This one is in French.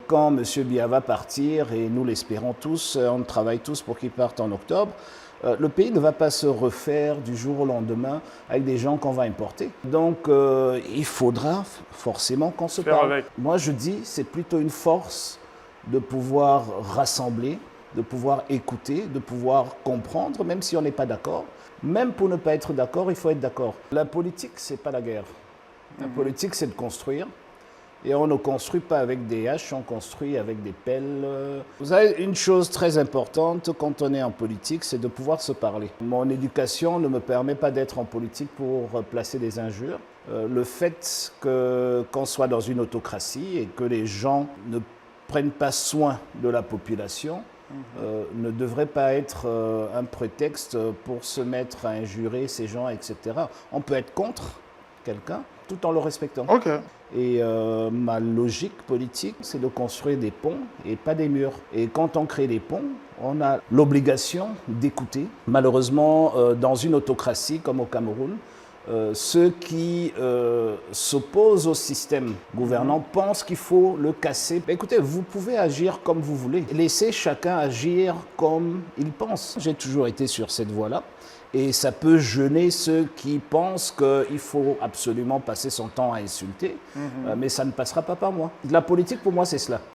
quand M. Biya va partir, et nous l'espérons tous, on travaille tous pour qu'il parte en octobre, le pays ne va pas se refaire du jour au lendemain avec des gens qu'on va importer. Donc il faudra forcément qu'on se parle. Avec. Moi je dis, c'est plutôt une force de pouvoir rassembler, de pouvoir écouter, de pouvoir comprendre, même si on n'est pas d'accord. Même pour ne pas être d'accord, il faut être d'accord. La politique, c'est pas la guerre. La politique, c'est de construire. Et on ne construit pas avec des haches, on construit avec des pelles. Vous savez, une chose très importante quand on est en politique, c'est de pouvoir se parler. Mon éducation ne me permet pas d'être en politique pour placer des injures. Le fait qu'on soit dans une autocratie et que les gens ne prennent pas soin de la population, ne devrait pas être un prétexte pour se mettre à injurer ces gens, etc. On peut être contre quelqu'un tout en le respectant. Ok. Et ma logique politique, c'est de construire des ponts et pas des murs. Et quand on crée des ponts, on a l'obligation d'écouter. Malheureusement, dans une autocratie comme au Cameroun, ceux qui s'opposent au système gouvernant pensent qu'il faut le casser. Écoutez, vous pouvez agir comme vous voulez. Laissez chacun agir comme il pense. J'ai toujours été sur cette voie-là. Et ça peut gêner ceux qui pensent qu'il faut absolument passer son temps à insulter, mais ça ne passera pas par moi. La politique, pour moi, c'est cela.